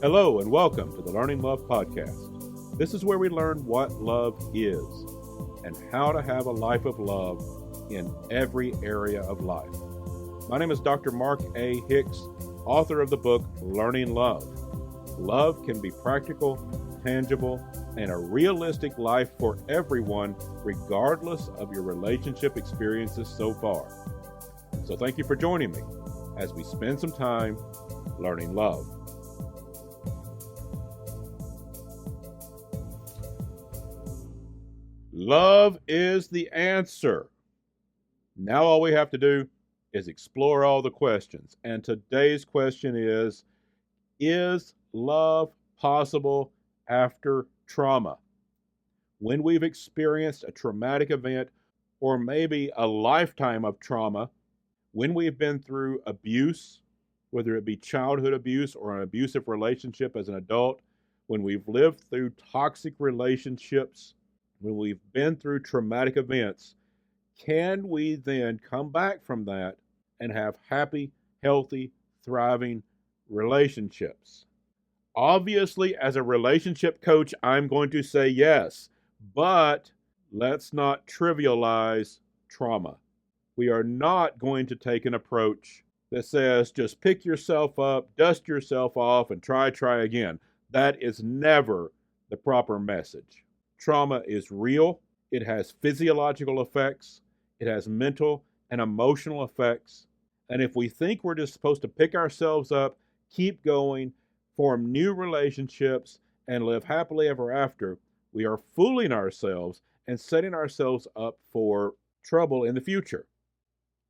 Hello and welcome to the Learning Love Podcast. This is where we learn what love is and how to have a life of love in every area of life. My name is Dr. Mark A. Hicks, author of the book Learning Love. Love can be practical, tangible, and a realistic life for everyone, regardless of your relationship experiences so far. So thank you for joining me as we spend some time learning love. Love is the answer. Now all we have to do is explore all the questions. And today's question is love possible after trauma? When we've experienced a traumatic event or maybe a lifetime of trauma, when we've been through abuse, whether it be childhood abuse or an abusive relationship as an adult, when we've lived through toxic relationships, when we've been through traumatic events, can we then come back from that and have happy, healthy, thriving relationships? Obviously, as a relationship coach, I'm going to say yes, but let's not trivialize trauma. We are not going to take an approach that says just pick yourself up, dust yourself off, and try again. That is never the proper message. Trauma is real. It has physiological effects. It has mental and emotional effects. And if we think we're just supposed to pick ourselves up, keep going, form new relationships, and live happily ever after, we are fooling ourselves and setting ourselves up for trouble in the future.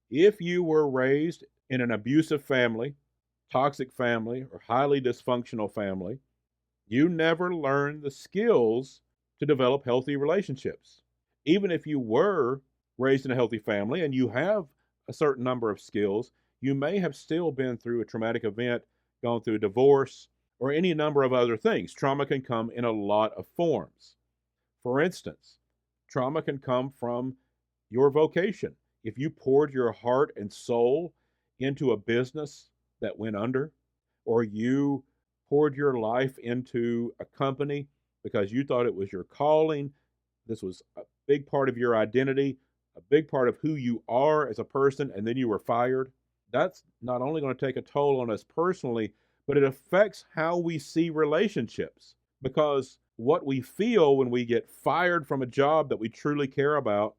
If you were raised in an abusive family, toxic family, or highly dysfunctional family, you never learned the skills to develop healthy relationships. Even if you were raised in a healthy family and you have a certain number of skills, you may have still been through a traumatic event, gone through a divorce, or any number of other things. Trauma can come in a lot of forms. For instance, trauma can come from your vocation. If you poured your heart and soul into a business that went under, or you poured your life into a company because you thought it was your calling, this was a big part of your identity, a big part of who you are as a person, and then you were fired, that's not only going to take a toll on us personally, but it affects how we see relationships. Because what we feel when we get fired from a job that we truly care about,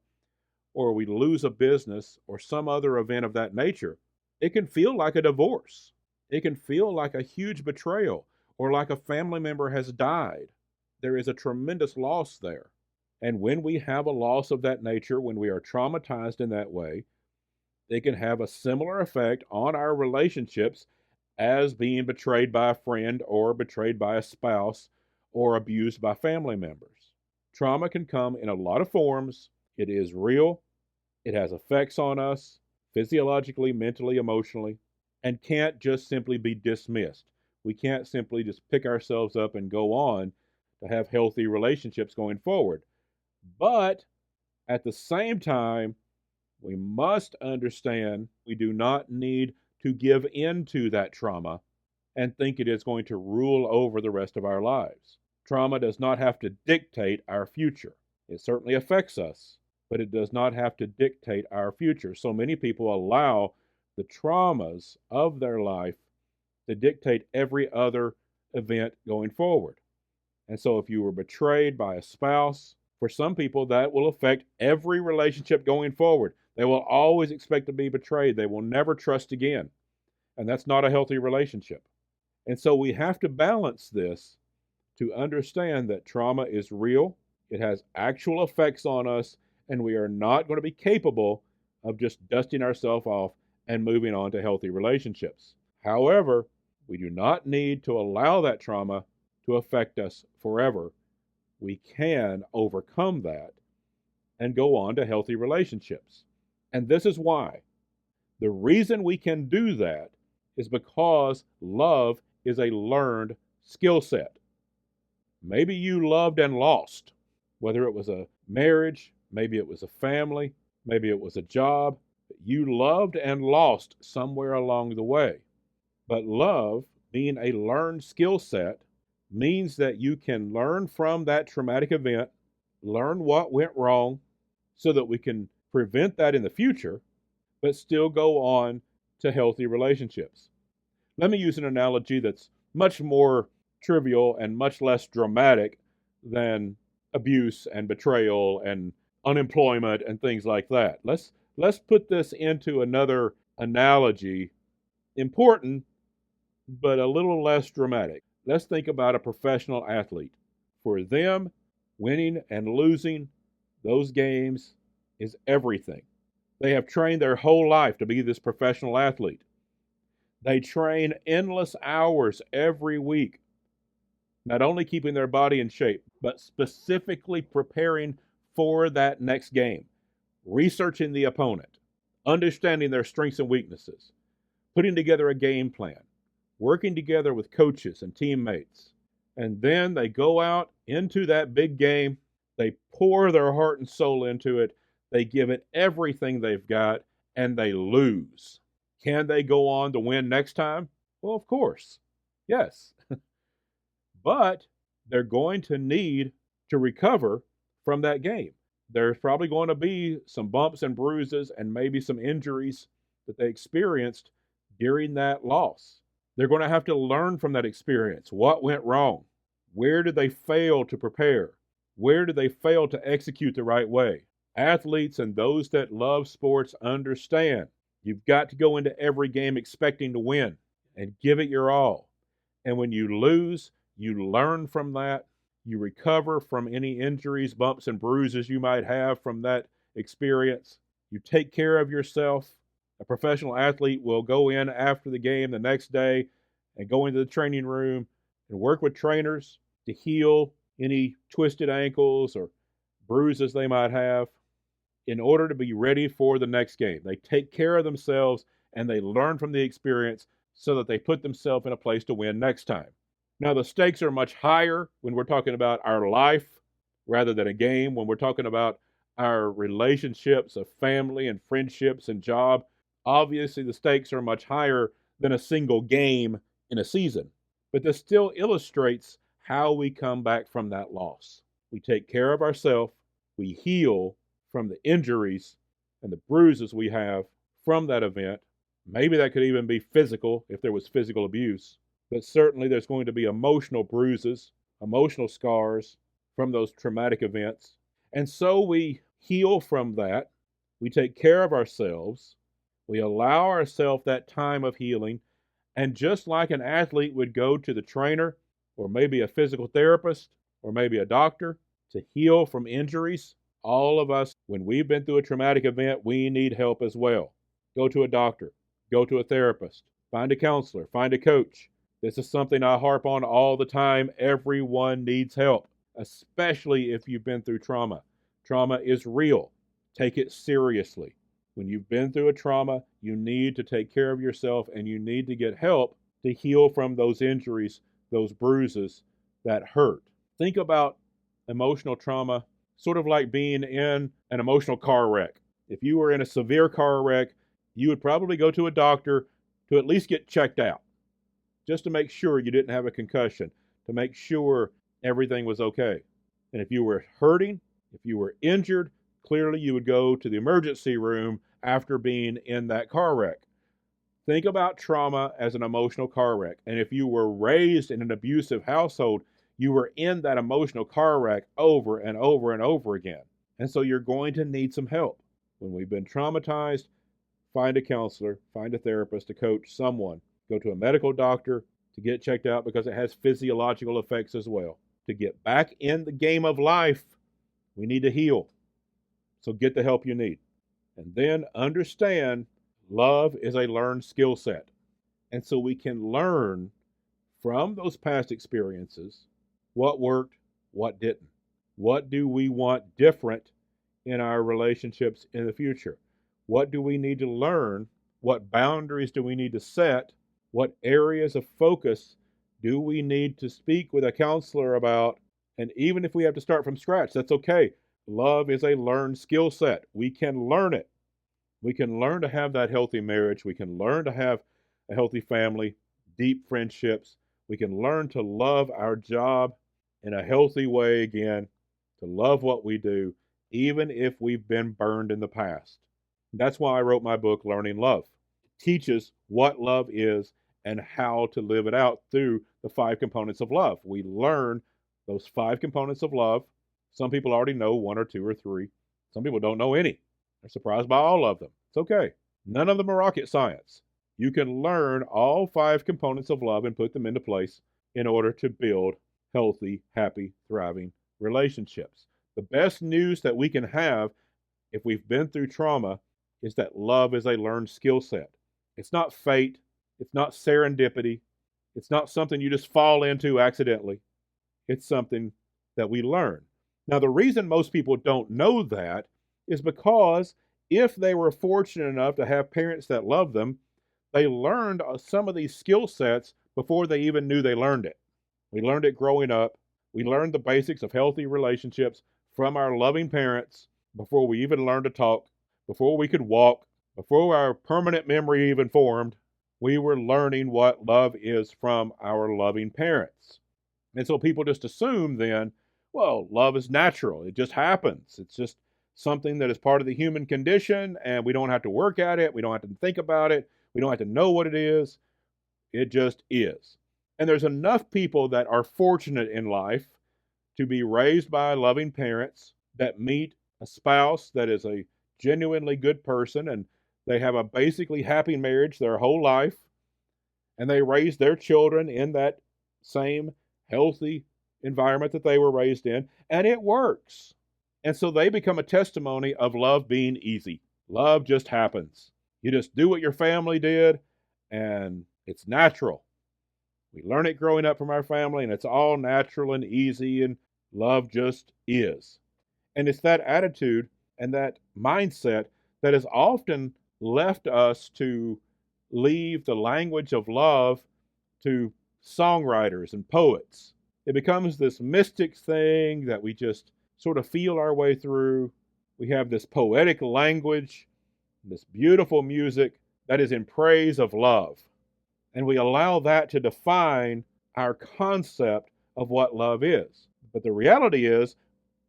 or we lose a business, or some other event of that nature, it can feel like a divorce. It can feel like a huge betrayal, or like a family member has died. There is a tremendous loss there. And when we have a loss of that nature, when we are traumatized in that way, it can have a similar effect on our relationships as being betrayed by a friend or betrayed by a spouse or abused by family members. Trauma can come in a lot of forms. It is real. It has effects on us physiologically, mentally, emotionally, and can't just simply be dismissed. We can't simply just pick ourselves up and go on to have healthy relationships going forward. But at the same time, we must understand we do not need to give in to that trauma and think it is going to rule over the rest of our lives. Trauma does not have to dictate our future. It certainly affects us, but it does not have to dictate our future. So many people allow the traumas of their life to dictate every other event going forward. And so if you were betrayed by a spouse, for some people that will affect every relationship going forward. They will always expect to be betrayed. They will never trust again. And that's not a healthy relationship. And so we have to balance this to understand that trauma is real. It has actual effects on us, and we are not going to be capable of just dusting ourselves off and moving on to healthy relationships. However, we do not need to allow that trauma to affect us forever. We can overcome that and go on to healthy relationships. And this is why. The reason we can do that is because love is a learned skill set. Maybe you loved and lost, whether it was a marriage, maybe it was a family, maybe it was a job. You loved and lost somewhere along the way. But love being a learned skill set means that you can learn from that traumatic event, learn what went wrong so that we can prevent that in the future, but still go on to healthy relationships. Let me use an analogy that's much more trivial and much less dramatic than abuse and betrayal and unemployment and things like that. Let's put this into another analogy, important but a little less dramatic. Let's think about a professional athlete. For them, winning and losing those games is everything. They have trained their whole life to be this professional athlete. They train endless hours every week, not only keeping their body in shape, but specifically preparing for that next game, researching the opponent, understanding their strengths and weaknesses, putting together a game plan, working together with coaches and teammates. And then they go out into that big game, they pour their heart and soul into it, they give it everything they've got, and they lose. Can they go on to win next time? Well, of course. Yes. But they're going to need to recover from that game. There's probably going to be some bumps and bruises and maybe some injuries that they experienced during that loss. They're going to have to learn from that experience. What went wrong? Where did they fail to prepare? Where did they fail to execute the right way? Athletes and those that love sports understand you've got to go into every game expecting to win and give it your all. And when you lose, you learn from that. You recover from any injuries, bumps, and bruises you might have from that experience. You take care of yourself. A professional athlete will go in after the game the next day and go into the training room and work with trainers to heal any twisted ankles or bruises they might have in order to be ready for the next game. They take care of themselves and they learn from the experience so that they put themselves in a place to win next time. Now, the stakes are much higher when we're talking about our life rather than a game, when we're talking about our relationships of family and friendships and job. Obviously, the stakes are much higher than a single game in a season. But this still illustrates how we come back from that loss. We take care of ourselves, we heal from the injuries and the bruises we have from that event. Maybe that could even be physical if there was physical abuse, but certainly there's going to be emotional bruises, emotional scars from those traumatic events. And so we heal from that. We take care of ourselves. We allow ourselves that time of healing. And just like an athlete would go to the trainer or maybe a physical therapist or maybe a doctor to heal from injuries, all of us, when we've been through a traumatic event, we need help as well. Go to a doctor, go to a therapist, find a counselor, find a coach. This is something I harp on all the time. Everyone needs help, especially if you've been through trauma. Trauma is real. Take it seriously. When you've been through a trauma, you need to take care of yourself and you need to get help to heal from those injuries, those bruises that hurt. Think about emotional trauma sort of like being in an emotional car wreck. If you were in a severe car wreck, you would probably go to a doctor to at least get checked out, just to make sure you didn't have a concussion, to make sure everything was okay. And if you were hurting, if you were injured, clearly you would go to the emergency room after being in that car wreck. Think about trauma as an emotional car wreck. And if you were raised in an abusive household, you were in that emotional car wreck over and over and over again. And so you're going to need some help. When we've been traumatized, find a counselor, find a therapist, a coach, someone. Go to a medical doctor to get checked out because it has physiological effects as well. To get back in the game of life, we need to heal. So get the help you need. And then understand love is a learned skill set. And so we can learn from those past experiences what worked, what didn't. What do we want different in our relationships in the future? What do we need to learn? What boundaries do we need to set? What areas of focus do we need to speak with a counselor about? And even if we have to start from scratch, that's okay. Love is a learned skill set. We can learn it. We can learn to have that healthy marriage. We can learn to have a healthy family deep friendships. We can learn to love our job in a healthy way again, to love what we do, even if we've been burned in the past. That's why I wrote my book, Learning Love. It teaches what love is and how to live it out through the 5 components of love. We learn those 5 components of love. Some people already know 1 or 2 or 3. Some people don't know any. They're surprised by all of them. It's okay. None of them are rocket science. You can learn all 5 components of love and put them into place in order to build healthy, happy, thriving relationships. The best news that we can have if we've been through trauma is that love is a learned skill set. It's not fate. It's not serendipity. It's not something you just fall into accidentally. It's something that we learn. Now, the reason most people don't know that is because if they were fortunate enough to have parents that love them, they learned some of these skill sets before they even knew they learned it. We learned it growing up. We learned the basics of healthy relationships from our loving parents before we even learned to talk, before we could walk, before our permanent memory even formed. We were learning what love is from our loving parents. And so people just assume then, well, love is natural. It just happens. It's just something that is part of the human condition, and we don't have to work at it. We don't have to think about it. We don't have to know what it is. It just is. And there's enough people that are fortunate in life to be raised by loving parents that meet a spouse that is a genuinely good person, and they have a basically happy marriage their whole life, and they raise their children in that same healthy environment that they were raised in, and it works. And so they become a testimony of love being easy. Love just happens. You just do what your family did, and it's natural. We learn it growing up from our family, and it's all natural and easy, and love just is. And it's that attitude and that mindset that has often left us to leave the language of love to songwriters and poets. It becomes this mystic thing that we just sort of feel our way through. We have this poetic language, this beautiful music that is in praise of love. And we allow that to define our concept of what love is. But the reality is,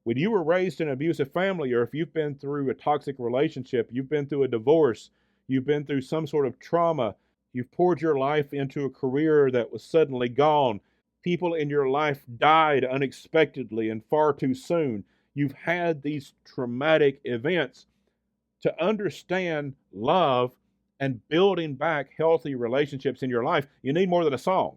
when you were raised in an abusive family, or if you've been through a toxic relationship, you've been through a divorce, you've been through some sort of trauma, you've poured your life into a career that was suddenly gone, people in your life died unexpectedly and far too soon, you've had these traumatic events. To understand love and building back healthy relationships in your life, you need more than a song.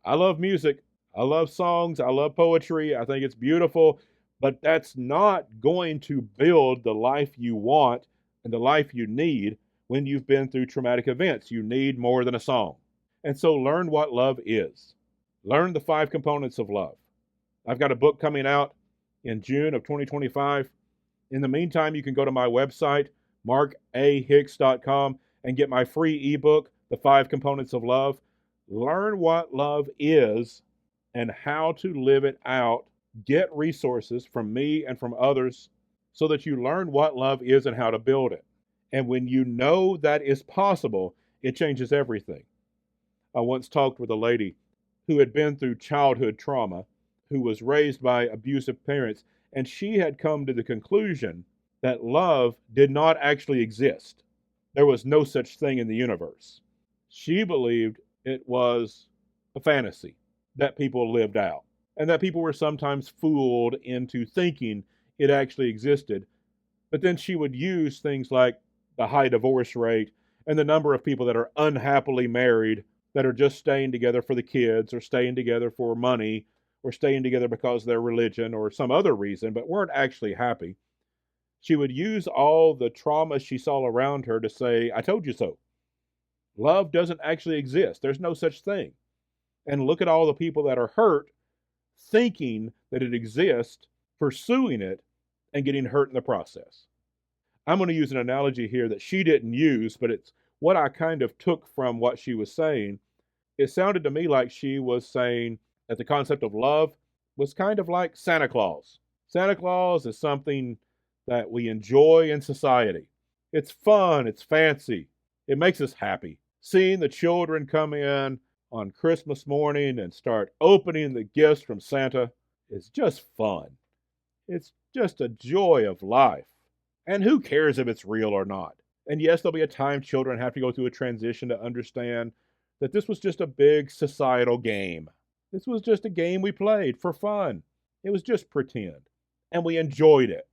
I love music. I love songs. I love poetry. I think it's beautiful. But that's not going to build the life you want and the life you need when you've been through traumatic events. You need more than a song. And so learn what love is. Learn the 5 components of love. I've got a book coming out in June of 2025. In the meantime, you can go to my website, markahicks.com, and get my free ebook, The 5 Components of Love. Learn what love is and how to live it out. Get resources from me and from others so that you learn what love is and how to build it. And when you know that is possible, it changes everything. I once talked with a lady who had been through childhood trauma, who was raised by abusive parents, and she had come to the conclusion that love did not actually exist. There was no such thing in the universe. She believed it was a fantasy that people lived out, and that people were sometimes fooled into thinking it actually existed. But then she would use things like the high divorce rate and the number of people that are unhappily married, that are just staying together for the kids, or staying together for money, or staying together because of their religion or some other reason, but weren't actually happy. She would use all the trauma she saw around her to say, I told you so. Love doesn't actually exist. There's no such thing. And look at all the people that are hurt thinking that it exists, pursuing it, and getting hurt in the process. I'm going to use an analogy here that she didn't use, but it's what I kind of took from what she was saying. It sounded to me like she was saying that the concept of love was kind of like Santa Claus. Santa Claus is something that we enjoy in society. It's fun, it's fancy, it makes us happy. Seeing the children come in on Christmas morning and start opening the gifts from Santa is just fun. It's just a joy of life. And who cares if it's real or not? And yes, there'll be a time children have to go through a transition to understand that this was just a big societal game. This was just a game we played for fun. It was just pretend. And we enjoyed it,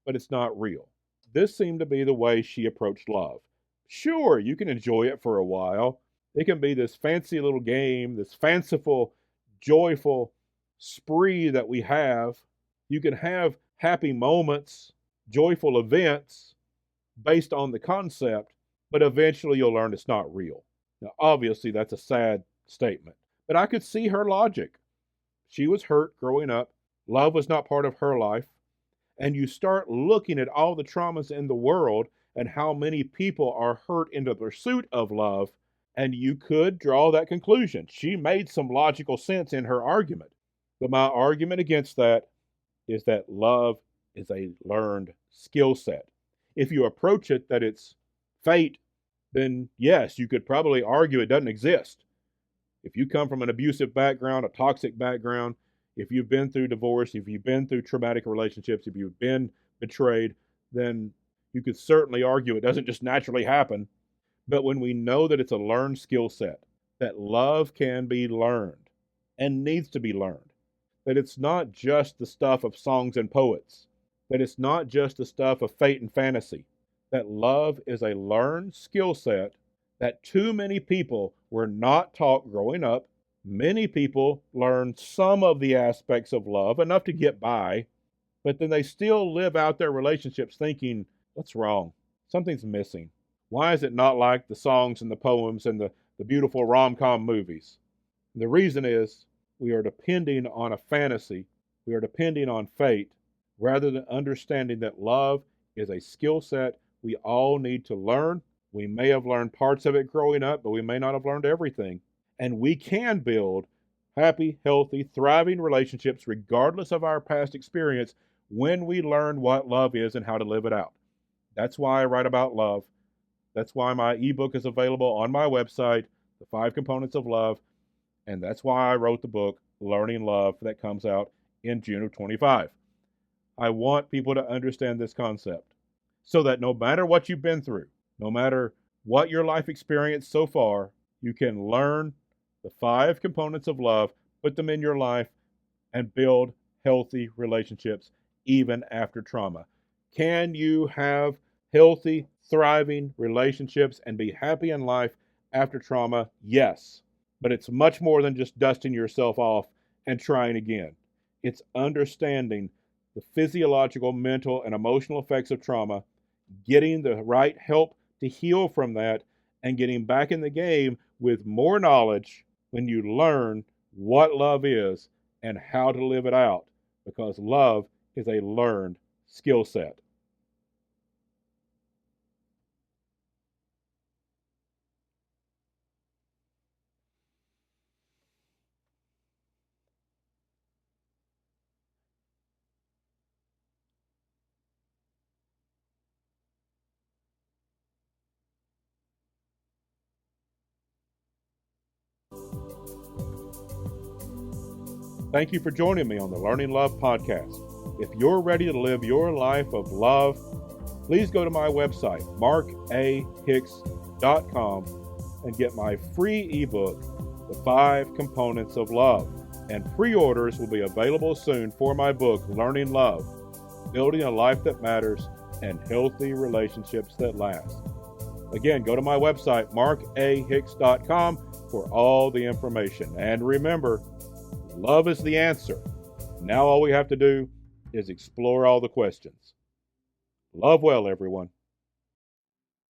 but it's not real. This seemed to be the way she approached love. Sure, you can enjoy it for a while. It can be this fancy little game, this fanciful, joyful spree that we have. You can have happy moments, joyful events based on the concept, but eventually you'll learn it's not real. Now, obviously, that's a sad statement, but I could see her logic. She was hurt growing up. Love was not part of her life. And you start looking at all the traumas in the world and how many people are hurt in the pursuit of love, and you could draw that conclusion. She made some logical sense in her argument. But my argument against that is that love is a learned skill set. If you approach it that it's fate, then yes, you could probably argue it doesn't exist. If you come from an abusive background, a toxic background, if you've been through divorce, if you've been through traumatic relationships, if you've been betrayed, then you could certainly argue it doesn't just naturally happen. But when we know that it's a learned skill set, that love can be learned and needs to be learned, that it's not just the stuff of songs and poets, that it's not just the stuff of fate and fantasy, that love is a learned skill set that too many people were not taught growing up. Many people learn some of the aspects of love, enough to get by, but then they still live out their relationships thinking, what's wrong? Something's missing. Why is it not like the songs and the poems and the beautiful rom-com movies? The reason is we are depending on a fantasy. We are depending on fate rather than understanding that love is a skill set we all need to learn. We may have learned parts of it growing up, but we may not have learned everything. And we can build happy, healthy, thriving relationships regardless of our past experience when we learn what love is and how to live it out. That's why I write about love. That's why my ebook is available on my website, The 5 Components of Love. And that's why I wrote the book, Learning Love, that comes out in June of 25. I want people to understand this concept so that no matter what you've been through, no matter what your life experience so far, you can learn the 5 components of love, put them in your life, and build healthy relationships even after trauma. Can you have healthy, thriving relationships and be happy in life after trauma? Yes. But it's much more than just dusting yourself off and trying again. It's understanding the physiological, mental, and emotional effects of trauma, getting the right help to heal from that, and getting back in the game with more knowledge when you learn what love is and how to live it out, because love is a learned skill set. Thank you for joining me on the Learning Love podcast. If you're ready to live your life of love, please go to my website, markahicks.com, and get my free ebook, The 5 Components of Love. And pre-orders will be available soon for my book, Learning Love, Building a Life That Matters and Healthy Relationships That Last. Again, go to my website, markahicks.com, for all the information. And remember, love is the answer. Now all we have to do is explore all the questions. Love well, everyone.